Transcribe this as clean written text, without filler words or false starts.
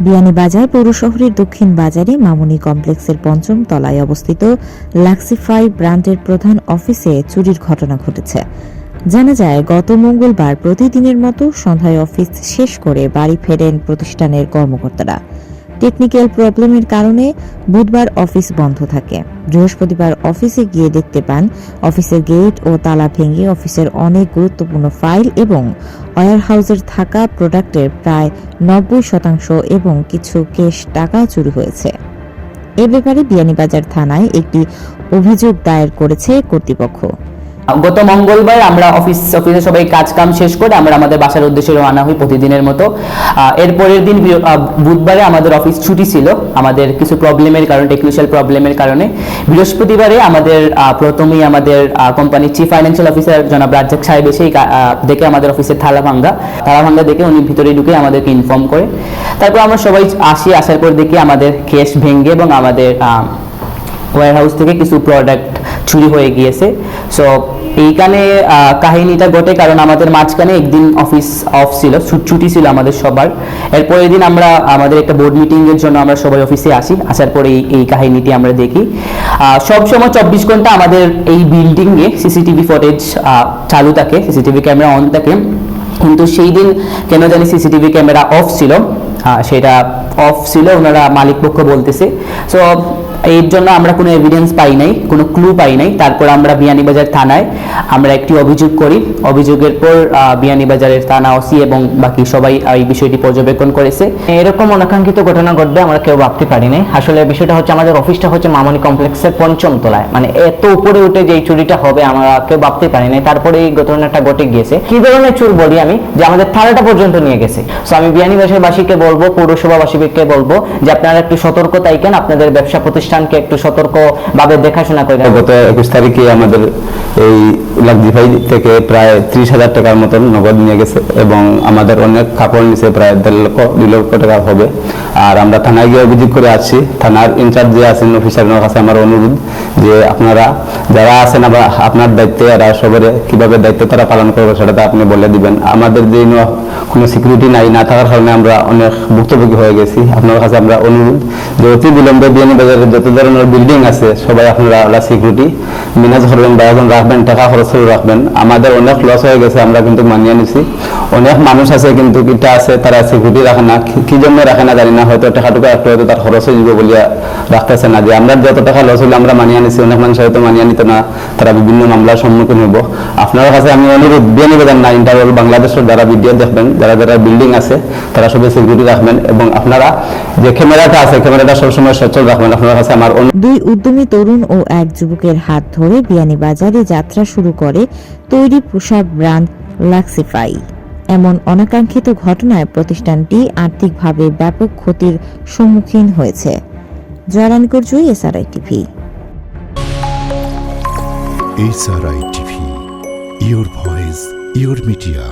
বিয়ানীবাজার পৌর শহরের দক্ষিণ বাজারে মামুনি কমপ্লেক্সের পঞ্চম তলায় অবস্থিত লাক্সিফাই ব্র্যান্ডের প্রধান অফিসে চুরির ঘটনা ঘটেছে। জানা যায়, গত মঙ্গলবার প্রতিদিনের মতো সন্ধ্যায় অফিস শেষ করে বাড়ি ফেরেন প্রতিষ্ঠানের কর্মকর্তারা। টেকনিক্যাল প্রবলেমের কারণে বুধবার অফিস বন্ধ থাকে। বৃহস্পতিবার অফিসে গিয়ে দেখতে পান অফিসের গেট ও তালা ভেঙে অফিসের অনেক গুরুত্বপূর্ণ ফাইল এবং ওয়্যারহাউসের থাকা প্রোডাক্টের প্রায় ৯০% এবং কিছু ক্যাশ টাকা চুরি হয়েছে। এ ব্যাপারে বিয়ানীবাজার থানায় একটি অভিযোগ দায়ের করেছে কর্তৃপক্ষ। গত মঙ্গলবার আমরা অফিসে সবাই কাজ কাম শেষ করে আমরা আমাদের বাসার উদ্দেশ্যে রওনা হই প্রতিদিনের মতো। এর পরের দিন বুধবারে আমাদের অফিস ছুটি ছিল আমাদের কিছু প্রবলেমের কারণে, টেকনিক্যাল প্রবলেমের কারণে। বৃহস্পতিবারে আমাদের প্রথমেই আমাদের কোম্পানির চিফ ফাইন্যান্সিয়াল অফিসার জনাব রাজ্জাক সাহেব এসে দেখে আমাদের অফিসের তালা ভাঙ্গা দেখে উনি ভিতরে ঢুকে আমাদেরকে ইনফর্ম করে। তারপর আমরা সবাই আসার পর দেখি আমাদের ক্যাশ ভেঙে এবং আমাদের ওয়্যারহাউস থেকে কিছু প্রোডাক্ট চুরি হয়ে গিয়েছে। সো এইখানে কাহিনীটা ঘটে কারণ আমাদের মাঝখানে একদিন অফিস অফ ছিল, ছুটি ছিল আমাদের সবার। এরপরের দিন আমরা আমাদের একটা বোর্ড মিটিং এর জন্য আমরা সবাই অফিসে আসার পরে এই কাহিনীটি আমরা দেখি। সবসময় 24 ঘন্টা আমাদের এই বিল্ডিং এ সিসিটিভি ফুটেজ চালু থাকে, সিসিটিভি ক্যামেরা অন থাকে, কিন্তু সেই দিন কেন জানি সিসিটিভি ক্যামেরা অফ ছিল। সেটা অফ ছিল ওনারা মালিক পক্ষ বলতেছে। সো এর জন্য আমরা কোনো এভিডেন্স পাই নাই, কোনো ক্লু পাই নাই। তারপর আমরা বিয়ানীবাজার থানায় আমরা একটি অভিযোগ করি। অভিযোগের পর বিয়ানীবাজারের থানা ওসি এবং বাকি সবাই এই বিষয়টি পর্যবেক্ষণ করেছে। এরকম অনাকাঙ্ক্ষিত ঘটনা ঘটবে আমরা কেউ ভাবতে পারিনি। আসলে বিষয়টা হচ্ছে আমাদের অফিসটা হচ্ছে মামুনি কমপ্লেক্সের ৫ম তলায়, মানে এত উপরে উঠে যে এই চুরিটা হবে আমরা কেউ ভাবতে পারিনি। তারপরে এই ঘটনাটা ঘটে গিয়েছে। কি ধরনের চুর বলি আমি, যে আমাদের থানাটা পর্যন্ত নিয়ে গেছে। সো আমি বিয়ানীবাজারবাসীকে বলবো, পৌরসভাবাসীকে বলবো যে আপনারা একটু সতর্ক থাকেন, আপনাদের ব্যবসা প্রতিষ্ঠানকে একটু সতর্ক ভাবে দেখাশোনা করে। গত ২১ তারিখে আমাদের এই লাক্সিফাই থেকে প্রায় ৩০,০০০ টাকার মতন নগদ নিয়ে গেছে এবং আমাদের অনেক কাপড় নিচে প্রায় ১.৫ লক্ষ টাকা হবে। আর আমরা থানায় গিয়ে অভিযোগ করে আসছি। থানার ইনচার্জ যে আছেন অফিসারের কাছে আমার অনুরোধ যে আপনারা যারা আছেন আপনার দায়িত্বে এরা সবারে কিভাবে দায়িত্ব তারা পালন করবে সেটা আপনি বলে দিবেন। আমাদের যে কোনো সিকিউরিটি না থাকার কারণে আমরা অনেক ভুক্তভোগী হয়ে গেছি। আপনার কাছে আমরা অনুরোধ যে অতি বিলম্বে বিয়ানীবাজারের যত ধরনের বিল্ডিং আছে সবাই আপনারা সিকিউরিটি ম্যানেজ করবেন বা এখন রাখবেন, টাকা খরচ করে রাখবেন। আমাদের অনেক লস হয়ে গেছে, আমরা কিন্তু মানিয়ে নিছি। অনেক মানুষ আছে কিন্তু কিটা আছে তারা সিকিউরিটি রাখে না, কি জন্য রাখে না জানি না, হয়তো টাকা টুকা একটু হয়তো তার খরচ হয়ে যাবে বলিয়া রাখতেছে না। যে আমরা যত টাকা লস হলে আমরা মানিয়ে নিছি, অনেক মানুষ হয়তো মানিয়ে নিত না, তারা বিভিন্ন মামলার সম্মুখীন হবো। আপনার কাছে আমি অনুরোধ বিয়ানীবাজার না ইন্টারওয়াল বাংলাদেশের যারা ভিডিও দেখবেন, যারা বিল্ডিং আছে তারা সবাই সিকিউরিটি রাখবেন এবং আপনারা যে ক্যামেরাটা আছে ক্যামেরাটা সবসময় সচল রাখবেন। আপনার কাছে আমার দুই উদ্যমী তরুণ ও এক যুবকের হাত ধরে বিয়ানীবাজারে যাত্রা শুরু করে তৈরি পোশাক ব্র্যান্ড লাক্সিফাই। এমন অনাকাঙ্ক্ষিত ঘটনায় প্রতিষ্ঠানটি আর্থিকভাবে ব্যাপক ক্ষতির সম্মুখীন হয়েছে। Joyrani Karjui, SRI TV. SRI TV, your voice, your media।